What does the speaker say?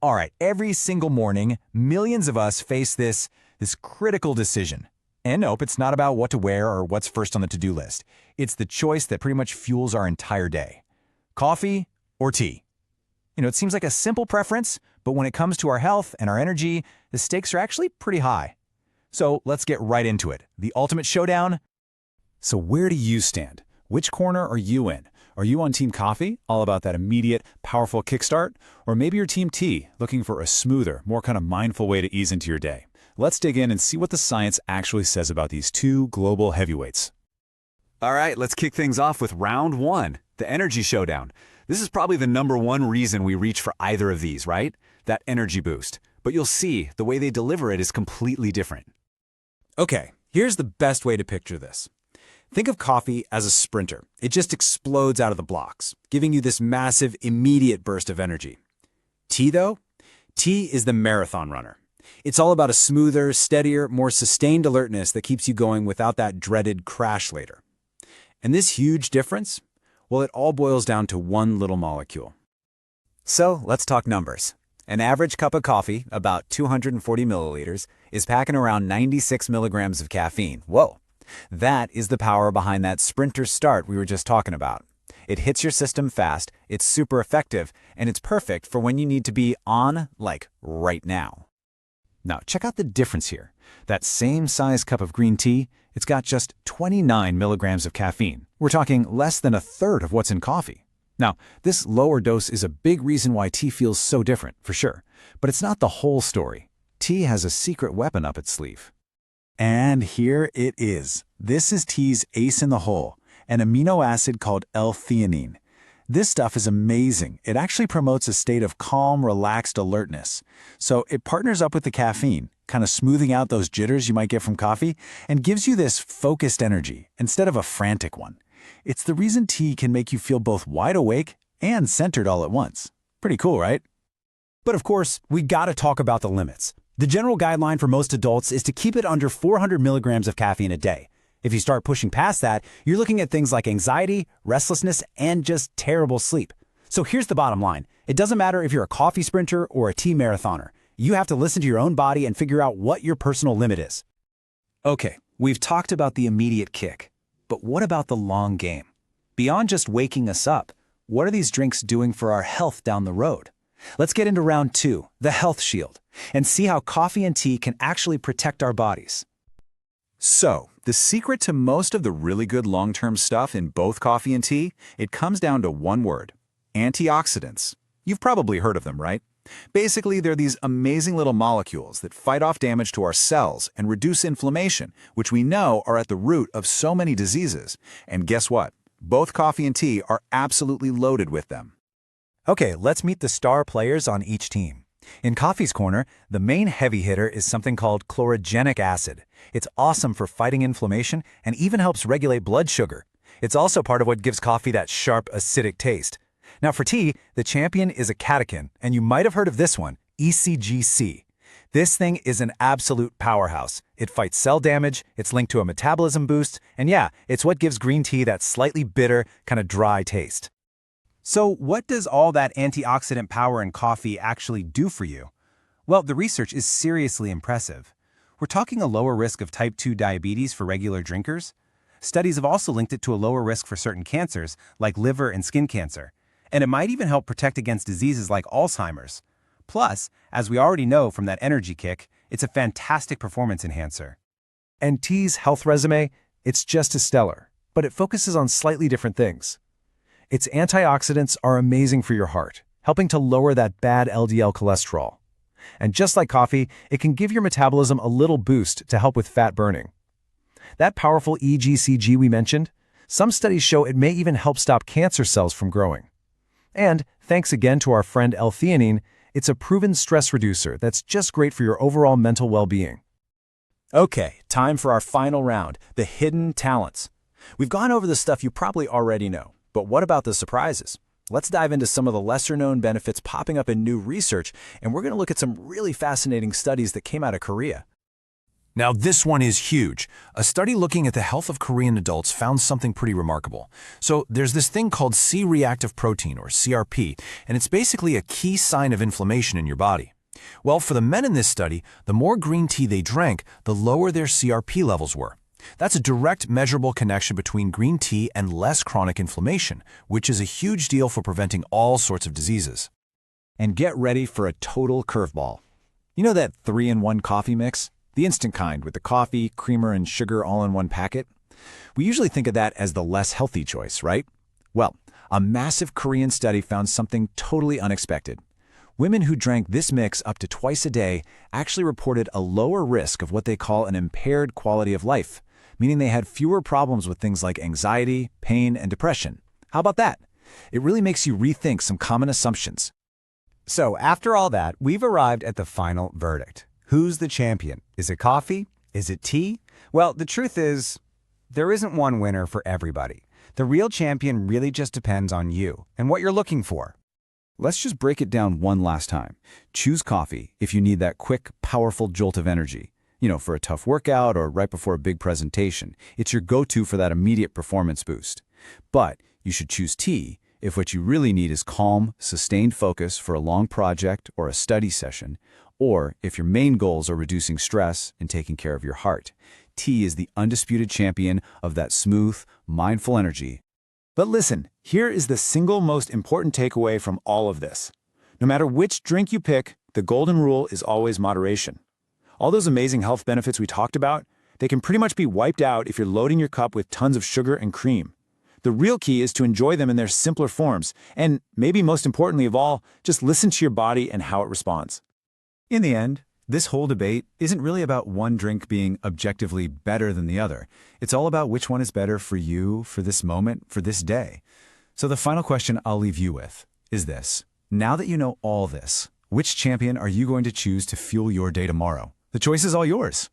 All right, every single morning, millions of us face this critical decision. And nope, it's not about what to wear or what's first on the to-do list. It's the choice that pretty much fuels our entire day. Coffee or tea? It seems like a simple preference, but when it comes to our health and our energy, the stakes are actually pretty high. So let's get right into it. The ultimate showdown. So where do you stand? Which corner are you in? Are you on Team Coffee, all about that immediate, powerful kickstart? Or maybe you're Team Tea, looking for a smoother, more kind of mindful way to ease into your day? Let's dig in and see what the science actually says about these two global heavyweights. All right, let's kick things off with round one, the energy showdown. This is probably the #1 reason we reach for either of these, right? That energy boost. But you'll see, the way they deliver it is completely different. Okay, here's the best way to picture this. Think of coffee as a sprinter. It just explodes out of the blocks, giving you this massive, immediate burst of energy. Tea, though? Tea is the marathon runner. It's all about a smoother, steadier, more sustained alertness that keeps you going without that dreaded crash later. And this huge difference? Well, it all boils down to one little molecule. So let's talk numbers. An average cup of coffee, about 240 milliliters, is packing around 96 milligrams of caffeine. Whoa! That is the power behind that sprinter start we were just talking about. It hits your system fast, it's super effective, and it's perfect for when you need to be on, like, right now. Now, check out the difference here. That same size cup of green tea, it's got just 29 milligrams of caffeine. We're talking less than a third of what's in coffee. Now, this lower dose is a big reason why tea feels so different, for sure. But it's not the whole story. Tea has a secret weapon up its sleeve. And here it is. This is tea's ace in the hole, an amino acid called L-theanine. This stuff is amazing. It actually promotes a state of calm, relaxed alertness. So it partners up with the caffeine, kind of smoothing out those jitters you might get from coffee, and gives you this focused energy instead of a frantic one. It's the reason tea can make you feel both wide awake and centered all at once. Pretty cool, right? But of course, we gotta talk about the limits. The general guideline for most adults is to keep it under 400 milligrams of caffeine a day. If you start pushing past that, you're looking at things like anxiety, restlessness, and just terrible sleep. So here's the bottom line. It doesn't matter if you're a coffee sprinter or a tea marathoner. You have to listen to your own body and figure out what your personal limit is. Okay, we've talked about the immediate kick. But what about the long game? Beyond just waking us up, what are these drinks doing for our health down the road? Let's get into round 2, the health shield, and see how coffee and tea can actually protect our bodies. So, the secret to most of the really good long-term stuff in both coffee and tea, it comes down to one word: antioxidants. You've probably heard of them, right? Basically, they're these amazing little molecules that fight off damage to our cells and reduce inflammation, which we know are at the root of so many diseases. And guess what? Both coffee and tea are absolutely loaded with them. Okay, let's meet the star players on each team. In coffee's corner, the main heavy hitter is something called chlorogenic acid. It's awesome for fighting inflammation and even helps regulate blood sugar. It's also part of what gives coffee that sharp, acidic taste. Now for tea, the champion is a catechin, and you might have heard of this one, ECGC. This thing is an absolute powerhouse. It fights cell damage, it's linked to a metabolism boost, and yeah, it's what gives green tea that slightly bitter, kind of dry taste. So what does all that antioxidant power in coffee actually do for you? Well, the research is seriously impressive. We're talking a lower risk of type 2 diabetes for regular drinkers. Studies have also linked it to a lower risk for certain cancers, like liver and skin cancer. And it might even help protect against diseases like Alzheimer's. Plus, as we already know from that energy kick, it's a fantastic performance enhancer. And tea's health resume, it's just as stellar, but it focuses on slightly different things. Its antioxidants are amazing for your heart, helping to lower that bad LDL cholesterol. And just like coffee, it can give your metabolism a little boost to help with fat burning. That powerful EGCG we mentioned, some studies show it may even help stop cancer cells from growing. And thanks again to our friend L-theanine, it's a proven stress reducer that's just great for your overall mental well-being. Okay, time for our final round, the hidden talents. We've gone over the stuff you probably already know, but what about the surprises? Let's dive into some of the lesser-known benefits popping up in new research, and we're going to look at some really fascinating studies that came out of Korea. Now, this one is huge. A study looking at the health of Korean adults found something pretty remarkable. So there's this thing called C-reactive protein, or CRP, and it's basically a key sign of inflammation in your body. Well, for the men in this study, the more green tea they drank, the lower their CRP levels were. That's a direct measurable connection between green tea and less chronic inflammation, which is a huge deal for preventing all sorts of diseases. And get ready for a total curveball. You know that 3-in-1 coffee mix? The instant kind with the coffee, creamer, and sugar all in one packet? We usually think of that as the less healthy choice, right? Well, a massive Korean study found something totally unexpected. Women who drank this mix up to twice a day actually reported a lower risk of what they call an impaired quality of life, meaning they had fewer problems with things like anxiety, pain, and depression. How about that? It really makes you rethink some common assumptions. So after all that, we've arrived at the final verdict. Who's the champion? Is it coffee? Is it tea? Well, the truth is, there isn't one winner for everybody. The real champion really just depends on you and what you're looking for. Let's just break it down one last time. Choose coffee if you need that quick, powerful jolt of energy. For a tough workout or right before a big presentation. It's your go-to for that immediate performance boost. But you should choose tea if what you really need is calm, sustained focus for a long project or a study session, or if your main goals are reducing stress and taking care of your heart. Tea is the undisputed champion of that smooth, mindful energy. But listen, here is the single most important takeaway from all of this. No matter which drink you pick, the golden rule is always moderation. All those amazing health benefits we talked about, they can pretty much be wiped out if you're loading your cup with tons of sugar and cream. The real key is to enjoy them in their simpler forms, and maybe most importantly of all, just listen to your body and how it responds. In the end, this whole debate isn't really about one drink being objectively better than the other. It's all about which one is better for you, for this moment, for this day. So the final question I'll leave you with is this. Now that you know all this, which champion are you going to choose to fuel your day tomorrow? The choice is all yours.